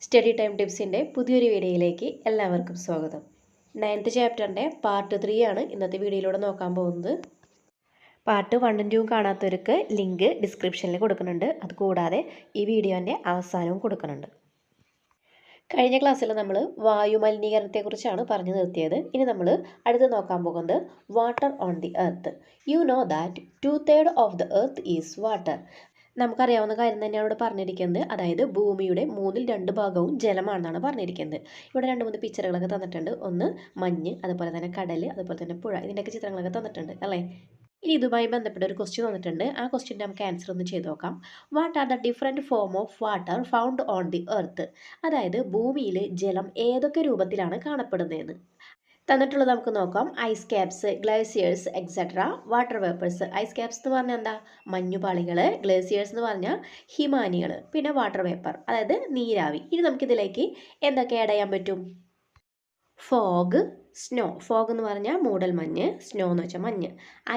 Study time ടിപ്സിൻ്റെ പുതിയൊരു വീഡിയോയിലേക്ക് എല്ലാവർക്കും സ്വാഗതം. 9th ചാപ്റ്ററിൻ്റെ പാർട്ട് 3 ആണ് ഇന്നത്തെ വീഡിയോയിലൂടെ നോക്കാൻ പോകുന്നത്. പാർട്ട് 1ഉം 2ഉം കാണാത്തവർക്ക് ലിങ്ക് ഡിസ്ക്രിപ്ഷനിൽ കൊടുക്കുന്നുണ്ട്. അതുകൂടാതെ ഈ വീഡിയോൻ്റെ അവസാനവും കൊടുക്കുന്നുണ്ട്. കഴിഞ്ഞ ക്ലാസ്സിൽ നമ്മൾ വായുമലിനീകരണത്തെക്കുറിച്ചാണ് പറഞ്ഞു നിർത്തിയത്. ഇനി നമ്മൾ അടുത്ത് നോക്കാൻ പോകുന്നത് water on the earth. You know that 2/3 of the earth is water. നമുക്കറിയാവുന്ന കാര്യം തന്നെയാണ് ഇവിടെ പറഞ്ഞിരിക്കുന്നത്. അതായത് ഭൂമിയുടെ 2/3 ഭാഗവും ജലമാണെന്നാണ് പറഞ്ഞിരിക്കുന്നത്. ഇവിടെ 2-3 പിക്ചറുകളൊക്കെ തന്നിട്ടുണ്ട്. ഒന്ന് മഞ്ഞ്, അതുപോലെ തന്നെ കടൽ, അതുപോലെ തന്നെ പുഴ, ഇതിൻ്റെയൊക്കെ ചിത്രങ്ങളൊക്കെ തന്നിട്ടുണ്ട് അല്ലേ. ഇനി ഇതുമായി ബന്ധപ്പെട്ട ഒരു ക്വസ്റ്റ്യൻ തന്നിട്ടുണ്ട്. ആ ക്വസ്റ്റ്യൻ്റെ നമുക്ക് ആൻസർ ഒന്ന് ചെയ്ത് നോക്കാം. What are the different form of water found on the earth? അതായത് ഭൂമിയിൽ ജലം ഏതൊക്കെ രൂപത്തിലാണ് കാണപ്പെടുന്നതെന്ന് തന്നിട്ടുള്ളത് നമുക്ക് നോക്കാം. Ice caps, glaciers, etcetera. Water vapours. Ice caps എന്ന് പറഞ്ഞാൽ എന്താ? മഞ്ഞുപാളികൾ. ഗ്ലേസിയേഴ്സ് എന്ന് പറഞ്ഞാൽ ഹിമാനികൾ. പിന്നെ വാട്ടർ വേപ്പർ അതായത് നീരാവി. ഇനി നമുക്കിതിലേക്ക് എന്തൊക്കെ ആഡ് ചെയ്യാൻ പറ്റും? Fog, snow. ഫോഗ് എന്ന് പറഞ്ഞാൽ മൂടൽമഞ്ഞ്, സ്നോ എന്ന് വെച്ചാൽ മഞ്ഞ്.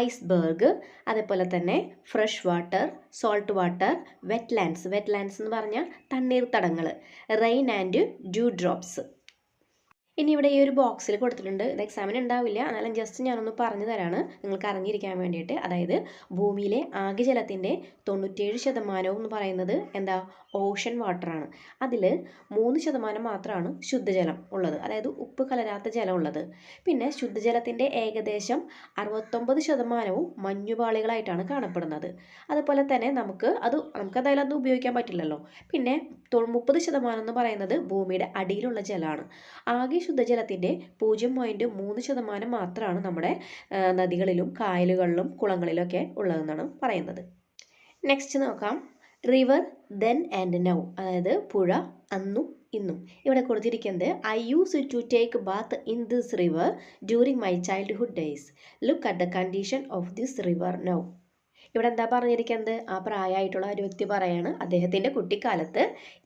ഐസ്ബർഗ്, അതേപോലെ തന്നെ fresh water, salt water, wetlands. Wetlands എന്ന് പറഞ്ഞാൽ തണ്ണീർത്തടങ്ങൾ. Rain and dew drops. ഇനി ഇവിടെ ഈ ഒരു ബോക്സിൽ കൊടുത്തിട്ടുണ്ട്. ഇത് എക്സാമിന് ഉണ്ടാവില്ല, എന്നാലും ജസ്റ്റ് ഞാനൊന്ന് പറഞ്ഞു തരാണ് നിങ്ങൾക്ക് അറിഞ്ഞിരിക്കാൻ വേണ്ടിയിട്ട്. അതായത് ഭൂമിയിലെ ആകെ ജലത്തിൻ്റെ 97% എന്ന് പറയുന്നത് എന്താ? ഓഷൻ വാട്ടറാണ്. അതിൽ 3% മാത്രമാണ് ശുദ്ധജലം ഉള്ളത്, അതായത് ഉപ്പ് കലരാത്ത ജലം ഉള്ളത്. പിന്നെ ശുദ്ധജലത്തിൻ്റെ ഏകദേശം 69% മഞ്ഞുപാളികളായിട്ടാണ് കാണപ്പെടുന്നത്. അതുപോലെ തന്നെ നമുക്കതായാലും അത് ഉപയോഗിക്കാൻ പറ്റില്ലല്ലോ. പിന്നെ 30% എന്ന് പറയുന്നത് ഭൂമിയുടെ അടിയിലുള്ള ജലമാണ്. ആകെ ശുദ്ധജലത്തിൻ്റെ 0.3% മാത്രമാണ് നമ്മുടെ നദികളിലും കായലുകളിലും കുളങ്ങളിലൊക്കെ ഉള്ളതെന്നാണ് പറയുന്നത്. നെക്സ്റ്റ് നോക്കാം. River, then and now. അതായത് പുഴ, അന്നും ഇന്നും. ഇവിടെ കൊടുത്തിരിക്കുന്നത് I use to take bath in this river during my childhood days. Look at the condition of this river now. ഇവിടെ എന്താ പറഞ്ഞിരിക്കുന്നത്? ആ പ്രായമായിട്ടുള്ള ഒരു വ്യക്തി പറയാണ് അദ്ദേഹത്തിൻ്റെ കുട്ടിക്കാലത്ത്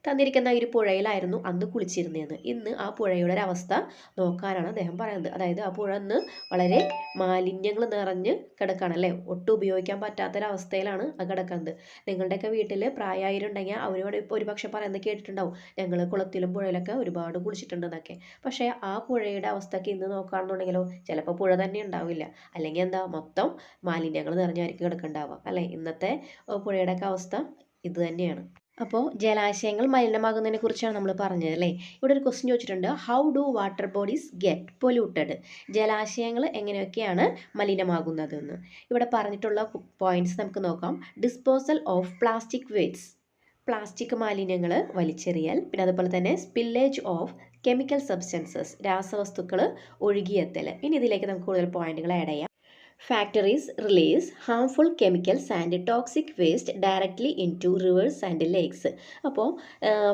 തന്നിരിക്കുന്ന ഒരു പുഴയിലായിരുന്നു അന്ന് കുളിച്ചിരുന്നതെന്ന്. ഇന്ന് ആ പുഴയുടെ ഒരു അവസ്ഥ നോക്കാനാണ് അദ്ദേഹം പറയുന്നത്. അതായത് ആ പുഴ ഇന്ന് വളരെ മാലിന്യങ്ങൾ നിറഞ്ഞ് കിടക്കുകയാണ് അല്ലേ. ഒട്ടും ഉപയോഗിക്കാൻ പറ്റാത്തൊരവസ്ഥയിലാണ് അത് കിടക്കുന്നത്. നിങ്ങളുടെയൊക്കെ വീട്ടിൽ പ്രായമായിട്ടുണ്ടെങ്കിൽ അവരോട് ഒരുപക്ഷെ പറയുന്നത് കേട്ടിട്ടുണ്ടാവും, ഞങ്ങൾ കുളത്തിലും പുഴയിലൊക്കെ ഒരുപാട് കുളിച്ചിട്ടുണ്ടെന്നൊക്കെ. പക്ഷേ ആ പുഴയുടെ അവസ്ഥയ്ക്ക് ഇന്ന് നോക്കുകയാണെന്നുണ്ടെങ്കിലോ ചിലപ്പോൾ പുഴ തന്നെ ഉണ്ടാവില്ല, അല്ലെങ്കിൽ എന്താ മൊത്തം മാലിന്യങ്ങൾ നിറഞ്ഞായിരിക്കും കിടക്കുന്നുണ്ടാവുക അല്ലേ. ഇന്നത്തെ പുഴയുടെയൊക്കെ അവസ്ഥ ഇത് തന്നെയാണ്. അപ്പോൾ ജലാശയങ്ങൾ മലിനമാകുന്നതിനെ കുറിച്ചാണ് നമ്മൾ പറഞ്ഞത് അല്ലേ. ഇവിടെ ഒരു ക്വസ്റ്റ്യൻ ചോദിച്ചിട്ടുണ്ട്. How do water bodies get polluted? ജലാശയങ്ങൾ എങ്ങനെയൊക്കെയാണ് മലിനമാകുന്നതെന്ന് ഇവിടെ പറഞ്ഞിട്ടുള്ള പോയിന്റ്സ് നമുക്ക് നോക്കാം. Disposal of plastic waste, plastic മാലിന്യങ്ങൾ വലിച്ചെറിയൽ. പിന്നെ അതുപോലെ തന്നെ സ്പില്ലേജ് ഓഫ് കെമിക്കൽ സബ്സ്റ്റൻസസ്, രാസവസ്തുക്കൾ ഒഴുകിയെത്തൽ. ഇനി ഇതിലേക്ക് നമുക്ക് കൂടുതൽ പോയിന്റുകൾ ആഡ് ചെയ്യാം. Factories release harmful chemicals and toxic waste directly into rivers and lakes. അപ്പോൾ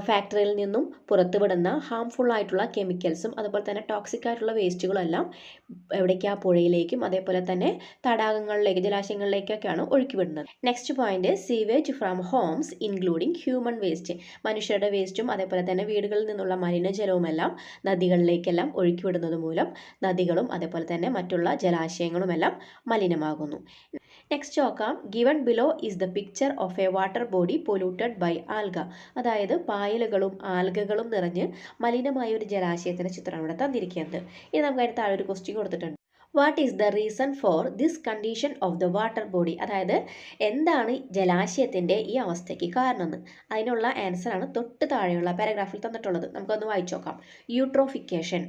ഫാക്ടറിയിൽ നിന്നും പുറത്തുവിടുന്ന ഹാംഫുൾ ആയിട്ടുള്ള കെമിക്കൽസും അതുപോലെ തന്നെ ടോക്സിക് ആയിട്ടുള്ള വേസ്റ്റുകളും എല്ലാം എവിടേക്കാ? പുഴയിലേക്കും അതേപോലെ തന്നെ തടാകങ്ങളിലേക്ക്, ജലാശയങ്ങളിലേക്കൊക്കെയാണ് ഒഴുക്കിവിടുന്നത്. Next point, sewage from homes including human waste. മനുഷ്യരുടെ വേസ്റ്റും അതേപോലെ തന്നെ വീടുകളിൽ നിന്നുള്ള മലിനജലവുമെല്ലാം നദികളിലേക്കെല്ലാം ഒഴുക്കിവിടുന്നത് മൂലം നദികളും അതേപോലെ തന്നെ മറ്റുള്ള ജലാശയങ്ങളുമെല്ലാം മലിനമാകുന്നു. നെക്സ്റ്റ് നോക്കാം. Given below is the picture of a water body polluted by algae. അതായത് പായലുകളും ആൽഗകളും നിറഞ്ഞ് മലിനമായ ഒരു ജലാശയത്തിൻ്റെ ചിത്രമാണ് ഇവിടെ തന്നിരിക്കുന്നത്. ഇനി നമുക്ക് അതിന് താഴെ ഒരു ക്വസ്റ്റ്യൻ കൊടുത്തിട്ടുണ്ട്. What is the reason for this condition of the water body? അതായത് എന്താണ് ജലാശയത്തിൻ്റെ ഈ അവസ്ഥയ്ക്ക് കാരണം? അതിനുള്ള ആൻസറാണ് തൊട്ട് താഴെയുള്ള പാരഗ്രാഫിൽ തന്നിട്ടുള്ളത്. നമുക്കൊന്ന് വായിച്ചു നോക്കാം. Eutrophication.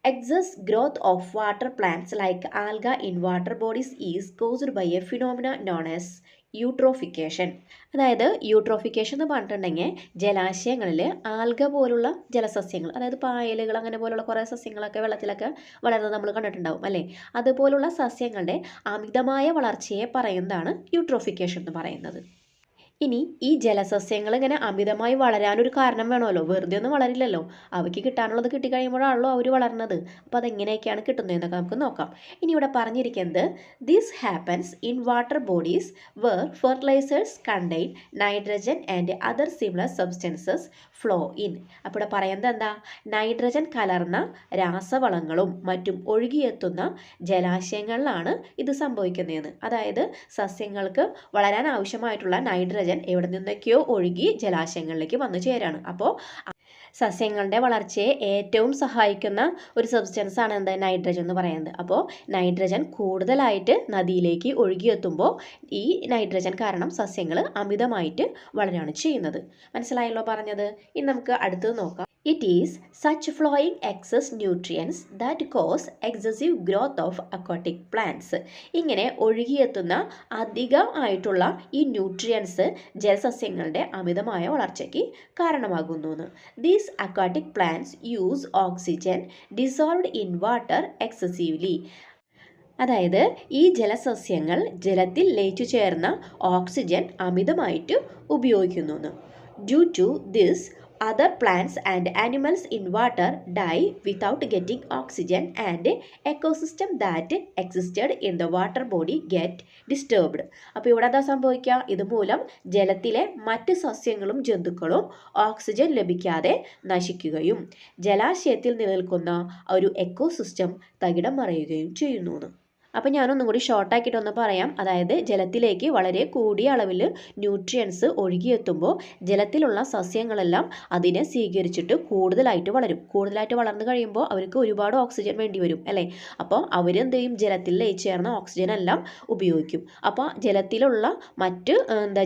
Excess growth of water plants like algae in water bodies is caused by a phenomenon known as eutrophication. അതായത് യൂട്രോഫിക്കേഷൻ എന്ന് പറഞ്ഞിട്ടുണ്ടെങ്കിൽ ജലാശയങ്ങളിൽ ആൽഗ പോലുള്ള ജലസസ്യങ്ങൾ, അതായത് പായലുകൾ അങ്ങനെ പോലുള്ള കുറേ സസ്യങ്ങളൊക്കെ വെള്ളത്തിലൊക്കെ വളരുന്നത് നമ്മൾ കണ്ടിട്ടുണ്ടാവും അല്ലേ. അതുപോലുള്ള സസ്യങ്ങളുടെ അമിതമായ വളർച്ചയെ പറയുന്നതാണ് യൂട്രോഫിക്കേഷൻ എന്ന് പറയുന്നത്. ഇനി ഈ ജലസസ്യങ്ങൾ ഇങ്ങനെ അമിതമായി വളരാനൊരു കാരണം വേണമല്ലോ, വെറുതെ ഒന്നും വളരില്ലല്ലോ. അവയ്ക്ക് കിട്ടാനുള്ളത് കിട്ടിക്കഴിയുമ്പോഴാണല്ലോ അവർ വളർന്നത്. അപ്പോൾ അതെങ്ങനെയൊക്കെയാണ് കിട്ടുന്നതെന്നൊക്കെ നമുക്ക് നോക്കാം. ഇനി ഇവിടെ പറഞ്ഞിരിക്കുന്നത് this happens in water bodies where fertilisers contain nitrogen and other similar substances flow in. അപ്പോൾ ഇവിടെ പറയുന്നത് എന്താ? നൈട്രജൻ കലർന്ന രാസവളങ്ങളും മറ്റും ഒഴുകിയെത്തുന്ന ജലാശയങ്ങളിലാണ് ഇത് സംഭവിക്കുന്നതെന്ന്. അതായത് സസ്യങ്ങൾക്ക് വളരാൻ ആവശ്യമായിട്ടുള്ള നൈട്രജൻ നൈട്രജൻ എവിടെ നിന്നൊക്കെയോ ഒഴുകി ജലാശയങ്ങളിലേക്ക് വന്നു ചേരാണ്. അപ്പോൾ സസ്യങ്ങളുടെ വളർച്ചയെ ഏറ്റവും സഹായിക്കുന്ന ഒരു സബ്സ്റ്റൻസ് ആണ് എന്ത് നൈട്രജൻ എന്ന് പറയുന്നത്. അപ്പോൾ നൈട്രജൻ കൂടുതലായിട്ട് നദിയിലേക്ക് ഒഴുകിയെത്തുമ്പോൾ ഈ നൈട്രജൻ കാരണം സസ്യങ്ങൾ അമിതമായിട്ട് വളരുകയാണ് ചെയ്യുന്നത്. മനസ്സിലായല്ലോ പറഞ്ഞത്? ഇനി നമുക്ക് അടുത്തത് നോക്കാം. It is such flowing excess nutrients that cause excessive growth of aquatic plants. ഇങ്ങനെ ഒഴുകിയെത്തുന്ന അധികമായിട്ടുള്ള ഈ ന്യൂട്രിയൻസ് ജലസസ്യങ്ങളുടെ അമിതമായ വളർച്ചയ്ക്ക് കാരണമാകുന്നു. These aquatic plants use oxygen dissolved in water excessively. അതായത് ഈ ജലസസ്യങ്ങൾ ജലത്തിൽ ലയിച്ചു ചേർന്ന ഓക്സിജൻ അമിതമായിട്ട് ഉപയോഗിക്കുന്നു. Due to this, other plants and animals in water die without getting oxygen and ecosystem that existed in the water body get disturbed. അപ്പോൾ ഇവിടെ എന്താ സംഭവിക്കുക? ഇതുമൂലം ജലത്തിലെ മറ്റ് സസ്യങ്ങളും ജന്തുക്കളും ഓക്സിജൻ ലഭിക്കാതെ നശിക്കുകയും ജലാശയത്തിൽ നിലനിൽക്കുന്ന ഒരു എക്കോസിസ്റ്റം തകിടം മറിയുകയും ചെയ്യുന്നു. അപ്പോൾ ഞാനൊന്നും കൂടി ഷോർട്ടാക്കിയിട്ടൊന്ന് പറയാം. അതായത് ജലത്തിലേക്ക് വളരെ കൂടിയ അളവിൽ ന്യൂട്രിയൻസ് ഒഴുകിയെത്തുമ്പോൾ ജലത്തിലുള്ള സസ്യങ്ങളെല്ലാം അതിനെ സ്വീകരിച്ചിട്ട് കൂടുതലായിട്ട് വളരും. കൂടുതലായിട്ട് വളർന്നു കഴിയുമ്പോൾ അവർക്ക് ഒരുപാട് ഓക്സിജൻ വേണ്ടി വരും അല്ലേ? അപ്പോൾ അവരെന്ത് ചെയ്യും? ജലത്തിൽ ലയിച്ചേർന്ന ഓക്സിജൻ എല്ലാം ഉപയോഗിക്കും. അപ്പോൾ ജലത്തിലുള്ള മറ്റ്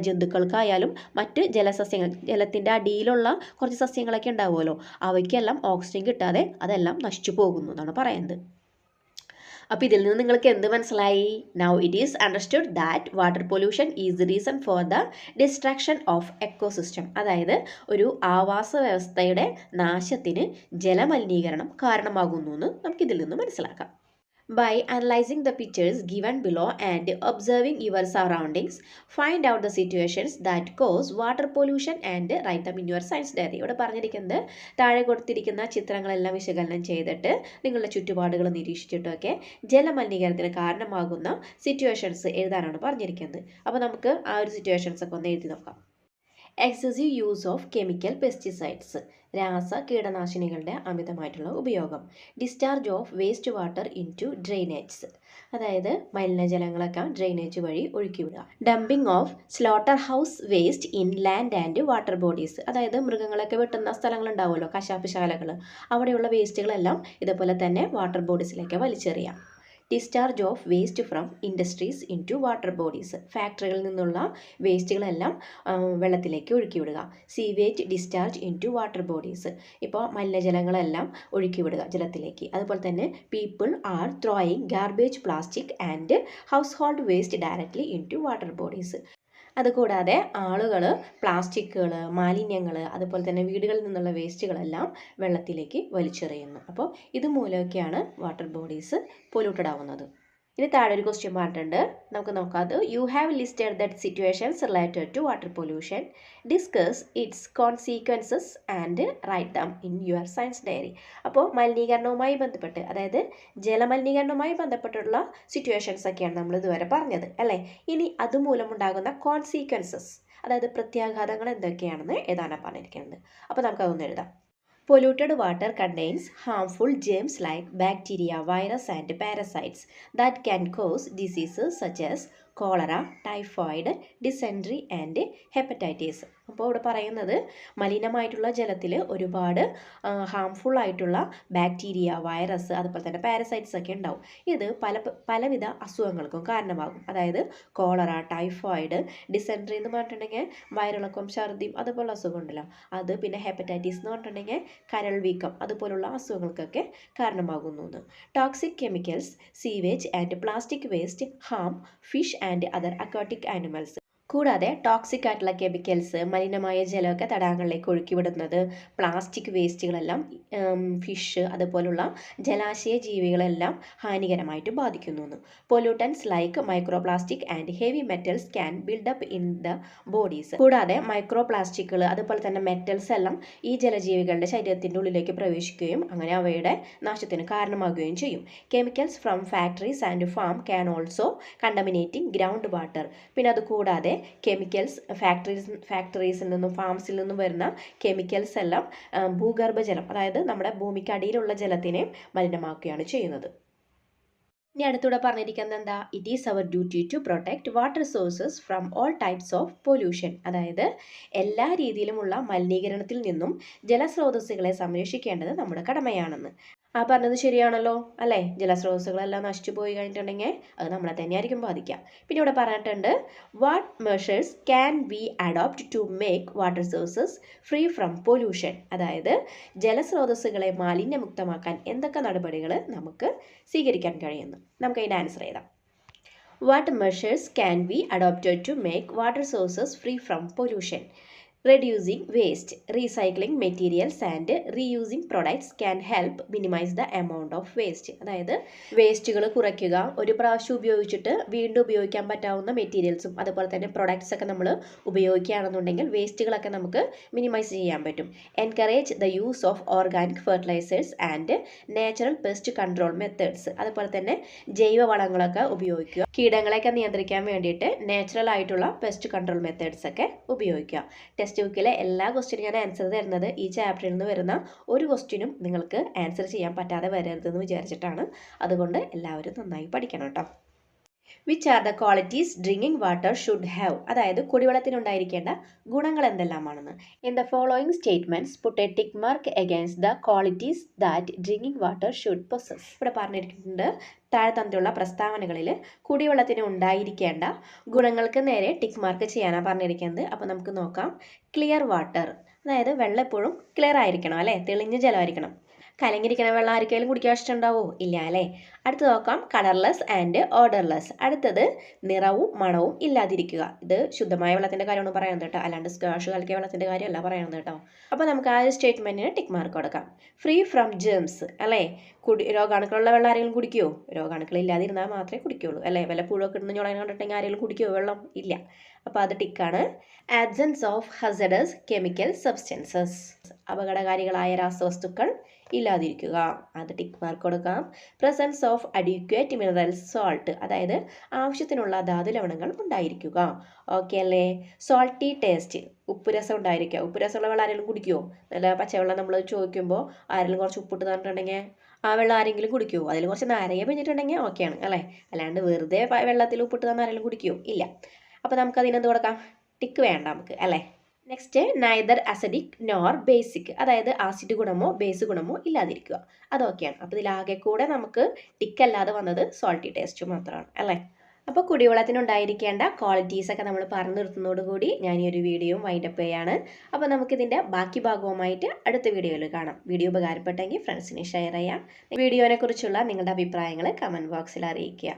ജന്തുക്കൾക്കായാലും മറ്റ് ജലസസ്യങ്ങൾ, ജലത്തിൻ്റെ അടിയിലുള്ള കുറച്ച് സസ്യങ്ങളൊക്കെ ഉണ്ടാവുമല്ലോ, അവയ്ക്കെല്ലാം ഓക്സിജൻ കിട്ടാതെ അതെല്ലാം നശിച്ചു പോകുന്നു എന്നാണ് പറയുന്നത്. അപ്പോൾ ഇതിൽ നിന്ന് നിങ്ങൾക്ക് എന്ത് മനസ്സിലായി? Now it is understood that water pollution is the reason for the destruction of ecosystem. അതായത് ഒരു ആവാസ വ്യവസ്ഥയുടെ നാശത്തിന് ജലമലിനീകരണം കാരണമാകുന്നു എന്ന് നമുക്കിതിൽ നിന്ന് മനസ്സിലാക്കാം. By analyzing the pictures given below and observing your surroundings, find out the situations that cause water pollution and write them in your science diary. ഇവിടെ പറഞ്ഞിരിക്കുന്നത് താഴെ കൊടുത്തിരിക്കുന്ന ചിത്രങ്ങളെല്ലാം വിശകലനം ചെയ്തിട്ട് നിങ്ങളുടെ ചുറ്റുപാടുകൾ നിരീക്ഷിച്ചിട്ടൊക്കെ ജലമലിനീകരണത്തിന് കാരണമാകുന്ന സിറ്റുവേഷൻസ് എഴുതാനാണ് പറഞ്ഞിരിക്കുന്നത്. അപ്പോൾ നമുക്ക് ആ ഒരു സിറ്റുവേഷൻസ് ഒക്കെ ഒന്ന് എഴുതി നോക്കാം. Excessive use of chemical pesticides, രാസ കീടനാശിനികളുടെ അമിതമായിട്ടുള്ള ഉപയോഗം. Discharge of waste water into drainage, അതായത് മലിനജലങ്ങളൊക്കെ ഡ്രെയിനേജ് വഴി ഒഴുക്കിവിടുക. Dumping of slaughterhouse waste in land and water bodies, അതായത് മൃഗങ്ങളൊക്കെ വെട്ടുന്ന സ്ഥലങ്ങളുണ്ടാവുമല്ലോ, കശാപ്പ് ശാലകൾ, അവിടെയുള്ള വേസ്റ്റുകളെല്ലാം ഇതുപോലെ തന്നെ വാട്ടർ ബോഡീസിലേക്ക് വലിച്ചെറിയാം. Discharge of waste from industries into water bodies, ഫാക്ടറികളിൽ നിന്നുള്ള വേസ്റ്റുകളെല്ലാം വെള്ളത്തിലേക്ക് ഒഴുക്കിവിടുക. Sewage discharge into water bodies, ഇപ്പോൾ മലിനജലങ്ങളെല്ലാം ഒഴുക്കിവിടുക ജലത്തിലേക്ക്. അതുപോലെ തന്നെ people are throwing garbage, plastic and household waste directly into water bodies. അതുകൂടാതെ ആളുകൾ പ്ലാസ്റ്റിക്കുകൾ, മാലിന്യങ്ങൾ, അതുപോലെ തന്നെ വീടുകളിൽ നിന്നുള്ള വേസ്റ്റുകളെല്ലാം വെള്ളത്തിലേക്ക് വലിച്ചെറിയുന്നു. അപ്പോൾ ഇതുമൂലമൊക്കെയാണ് വാട്ടർ ബോഡീസ് പൊല്യൂട്ടഡ് ആവുന്നത്. ഇനി താഴെ ഒരു ക്വസ്റ്റ്യൻ പറഞ്ഞിട്ടുണ്ട്, നമുക്ക് നോക്കാം. അത് you have listed that situations related to water pollution, discuss its consequences and write them in your science diary. അപ്പോൾ മലിനീകരണവുമായി ബന്ധപ്പെട്ട്, അതായത് ജലമലിനീകരണവുമായി ബന്ധപ്പെട്ടുള്ള സിറ്റുവേഷൻസ് ഒക്കെയാണ് നമ്മൾ ഇതുവരെ പറഞ്ഞത് അല്ലേ? ഇനി അതുമൂലമുണ്ടാകുന്ന കോൺസിക്വൻസസ്, അതായത് പ്രത്യാഘാതങ്ങൾ എന്തൊക്കെയാണെന്ന് എഴുതാനാണ് പറഞ്ഞിരിക്കുന്നത്. അപ്പോൾ നമുക്കതൊന്ന് എഴുതാം. Polluted water contains harmful germs like bacteria, virus and parasites that can cause diseases such as cholera, typhoid, dysentery and hepatitis. അപ്പോൾ ഇവിടെ പറയുന്നത് മലിനമായിട്ടുള്ള ജലത്തിൽ ഒരുപാട് ഹാംഫുൾ ആയിട്ടുള്ള ബാക്ടീരിയ, വൈറസ്, അതുപോലെ തന്നെ പാരസൈറ്റ്സ് ഒക്കെ ഉണ്ടാവും. ഇത് പലവിധ അസുഖങ്ങൾക്കും കാരണമാകും. അതായത് കോളറ, ടൈഫോയിഡ്, ഡിസെൻട്രി എന്ന് പറഞ്ഞിട്ടുണ്ടെങ്കിൽ വയറിളക്കം, ഛർദിയും അതുപോലുള്ള അസുഖം ഉണ്ടല്ലോ അത്. പിന്നെ ഹെപ്പറ്റൈറ്റിസ് എന്ന് പറഞ്ഞിട്ടുണ്ടെങ്കിൽ കരൾ വീക്കം, അതുപോലുള്ള അസുഖങ്ങൾക്കൊക്കെ കാരണമാകുന്നു. Toxic chemicals, sewage and plastic waste harm fish and other aquatic animals. കൂടാതെ ടോക്സിക് ആയിട്ടുള്ള കെമിക്കൽസ്, മലിനമായ ജലമൊക്കെ തടാകങ്ങളിലേക്ക് ഒഴുക്കിവിടുന്നത്, പ്ലാസ്റ്റിക് വേസ്റ്റുകളെല്ലാം ഫിഷ് അതുപോലുള്ള ജലാശയ ജീവികളെല്ലാം ഹാനികരമായിട്ട് ബാധിക്കുന്നു. Pollutants like micro plastic and heavy metals can build up in the bodies. കൂടാതെ മൈക്രോ പ്ലാസ്റ്റിക്കുകൾ അതുപോലെ തന്നെ മെറ്റൽസ് എല്ലാം ഈ ജലജീവികളുടെ ശരീരത്തിൻ്റെ ഉള്ളിലേക്ക് പ്രവേശിക്കുകയും അങ്ങനെ അവയുടെ നാശത്തിന് കാരണമാകുകയും ചെയ്യും. Chemicals from factories and farm can also contaminating ground water. പിന്നെ അതുകൂടാതെ കെമിക്കൽസ് ഫാക്ടറീസിൽ നിന്നും ഫാംസിൽ നിന്നും വരുന്ന കെമിക്കൽസ് എല്ലാം ഭൂഗർഭജലം, അതായത് നമ്മുടെ ഭൂമിക്കടിയിലുള്ള ജലത്തിനെ മലിനമാക്കുകയാണ് ചെയ്യുന്നത്. ഇനി അടുത്തൂടെ പറഞ്ഞിരിക്കുന്നത് എന്താ? It is our duty to protect water sources from all types of pollution. അതായത് എല്ലാ രീതിയിലുമുള്ള മലിനീകരണത്തിൽ നിന്നും ജലസ്രോതസ്സുകളെ സംരക്ഷിക്കേണ്ടത് നമ്മുടെ കടമയാണെന്ന്. ആ പറഞ്ഞത് ശരിയാണല്ലോ അല്ലേ? ജലസ്രോതസ്സുകളെല്ലാം നശിച്ചു പോയി കഴിഞ്ഞിട്ടുണ്ടെങ്കിൽ അത് നമ്മളെ തന്നെയായിരിക്കും ബാധിക്കുക. പിന്നെ ഇവിടെ പറഞ്ഞിട്ടുണ്ട്, what measures can we adopt to make water sources free from pollution. അതായത് ജലസ്രോതസ്സുകളെ മാലിന്യമുക്തമാക്കാൻ എന്തൊക്കെ നടപടികൾ നമുക്ക് സ്വീകരിക്കാൻ കഴിയുന്നു. നമുക്ക് അതിൻ്റെ ആൻസർ എഴുതാം. What measures can we adopted to make water sources free from pollution? Reducing waste, recycling materials and reusing products can help minimize the amount of waste. അതായത് വേസ്റ്റുകൾ കുറയ്ക്കുക, ഒരു പ്രാവശ്യം ഉപയോഗിച്ചിട്ട് വീണ്ടും ഉപയോഗിക്കാൻ പറ്റാവുന്ന മെറ്റീരിയൽസും അതുപോലെ തന്നെ പ്രൊഡക്ട്സ് ഒക്കെ നമ്മൾ ഉപയോഗിക്കുകയാണെന്നുണ്ടെങ്കിൽ വേസ്റ്റുകളൊക്കെ നമുക്ക് മിനിമൈസ് ചെയ്യാൻ പറ്റും. Encourage the use of organic fertilisers and natural pest control methods. അതുപോലെ തന്നെ ജൈവവളങ്ങളൊക്കെ ഉപയോഗിക്കുക. കീടങ്ങളെയൊക്കെ നിയന്ത്രിക്കാൻ വേണ്ടിയിട്ട് നാച്ചുറൽ ആയിട്ടുള്ള പെസ്റ്റ് കൺട്രോൾ മെത്തേഡ്സ് ഒക്കെ ഉപയോഗിക്കുക. ടെക്സ്റ്റ് ബുക്കിലെ എല്ലാ ക്വസ്റ്റ്യനും ഞാൻ ആൻസർ തരുന്നത് ഈ ചാപ്റ്ററിൽ നിന്ന് വരുന്ന ഒരു ക്വസ്റ്റ്യനും നിങ്ങൾക്ക് ആൻസർ ചെയ്യാൻ പറ്റാതെ വരരുതെന്ന് വിചാരിച്ചിട്ടാണ്. അതുകൊണ്ട് എല്ലാവരും നന്നായി പഠിക്കണം കേട്ടോ. Which are the qualities drinking water should have? അതായത് കുടിവെള്ളത്തിനുണ്ടായിരിക്കേണ്ട ഗുണങ്ങൾ എന്തെല്ലാമാണെന്ന്. In the following statements put a tick mark against the qualities that drinking water should possess. ഇവിടെ പറഞ്ഞിരിക്കുന്നുണ്ട്, താഴെ തന്നിട്ടുള്ള പ്രസ്താവനകളിൽ കുടിവെള്ളത്തിന് ഉണ്ടായിരിക്കേണ്ട ഗുണങ്ങൾക്ക് നേരെ ടിക്ക് മാർക്ക് ചെയ്യാനാണ് പറഞ്ഞിരിക്കുന്നത്. അപ്പോൾ നമുക്ക് നോക്കാം. ക്ലിയർ വാട്ടർ, അതായത് വെള്ളം എപ്പോഴും ക്ലിയർ ആയിരിക്കണം അല്ലേ, തെളിഞ്ഞ ജലമായിരിക്കണം. കലങ്ങിയിരിക്കുന്ന വെള്ളം ആർക്കെങ്കിലും കുടിക്കാൻ ഇഷ്ടമുണ്ടാവോ? ഇല്ല അല്ലേ. അടുത്ത് നോക്കാം, കളർലെസ് ആൻഡ് ഓർഡർലെസ്. അടുത്തത് നിറവും മണവും ഇല്ലാതിരിക്കുക. ഇത് ശുദ്ധമായ വെള്ളത്തിൻ്റെ കാര്യമാണ് പറയുന്നത് കേട്ടോ, അല്ലാണ്ട് സ്ക്വാഷ് കലക്കിയ വെള്ളത്തിൻ്റെ കാര്യമല്ല പറയുന്നത് കേട്ടോ. അപ്പോൾ നമുക്ക് ആ ഒരു സ്റ്റേറ്റ്മെൻറ്റിന് ടിക്ക് മാർക്ക് കൊടുക്കാം. ഫ്രീ ഫ്രം ജേംസ് അല്ലേ, രോഗാണുക്കളുള്ള വെള്ളം ആരെങ്കിലും കുടിക്കുമോ? രോഗാണുക്കൾ ഇല്ലാതിരുന്നാൽ മാത്രമേ കുടിക്കുകയുള്ളൂ അല്ലേ. വല്ല പുഴൊക്കെ ഇടുന്ന ഞുള കണ്ടിട്ടുണ്ടെങ്കിൽ ആരെങ്കിലും കുടിക്കുമോ വെള്ളം? ഇല്ല. അപ്പോൾ അത് ടിക്കാണ്. ആബ്സെൻസ് ഓഫ് ഹസഡസ് കെമിക്കൽ സബ്സ്റ്റൻസസ്, അപകടകാരികളായ രാസവസ്തുക്കൾ ഇല്ലാതിരിക്കുക, അത് ടിക്ക് മാർക്ക് കൊടുക്കാം. പ്രസൻസ് ഓഫ് അഡ്യൂക്വേറ്റ് മിനറൽസ് സോൾട്ട്, അതായത് ആവശ്യത്തിനുള്ള ധാതു ലവണങ്ങൾ ഉണ്ടായിരിക്കുക. ഓക്കെ അല്ലേ. സോൾട്ടി ടേസ്റ്റ്, ഉപ്പുരസം ഉണ്ടായിരിക്കുക. ഉപ്പുരസമുള്ള വെള്ളം ആരെങ്കിലും കുടിക്കുമോ? നല്ല പച്ചവെള്ളം നമ്മൾ ചോദിക്കുമ്പോൾ ആരെങ്കിലും കുറച്ച് ഉപ്പിട്ട് തന്നിട്ടുണ്ടെങ്കിൽ ആ വെള്ളം ആരെങ്കിലും കുടിക്കുമോ? അതിൽ കുറച്ച് നാരങ്ങ പിഴിഞ്ഞിട്ടുണ്ടെങ്കിൽ ഓക്കെയാണ് അല്ലേ. അല്ലാണ്ട് വെറുതെ വെള്ളത്തിൽ ഉപ്പിട്ട് തന്ന ആരെങ്കിലും കുടിക്കുമോ? ഇല്ല. അപ്പോൾ നമുക്ക് അതിനെന്ത് കൊടുക്കാം? ടിക്ക് വേണ്ട നമുക്ക് അല്ലേ. Next, neither acidic nor basic, അതായത് ആസിഡ് ഗുണമോ ബേസ് ഗുണമോ ഇല്ലാതിരിക്കുക. അതൊക്കെയാണ്. അപ്പോൾ ഇതിലാകെ കൂടെ നമുക്ക് ടിക്ക് അല്ലാതെ വന്നത് സോൾട്ടി ടേസ്റ്റ് മാത്രമാണ് അല്ലേ. അപ്പോൾ കുടിവെള്ളത്തിനുണ്ടായിരിക്കേണ്ട ക്വാളിറ്റീസൊക്കെ നമ്മൾ പറഞ്ഞു നിർത്തുന്നതോടുകൂടി ഞാൻ ഈ ഒരു വീഡിയോ വൈൻഡപ്പ് ചെയ്യാണ്. അപ്പോൾ നമുക്കിതിൻ്റെ ബാക്കി ഭാഗവുമായിട്ട് അടുത്ത വീഡിയോയിൽ കാണാം. വീഡിയോ ഉപകാരപ്പെട്ടെങ്കിൽ ഫ്രണ്ട്സിന് ഷെയർ ചെയ്യാം. വീഡിയോനെ കുറിച്ചുള്ള നിങ്ങളുടെ അഭിപ്രായങ്ങൾ കമൻറ്റ് ബോക്സിൽ അറിയിക്കുക.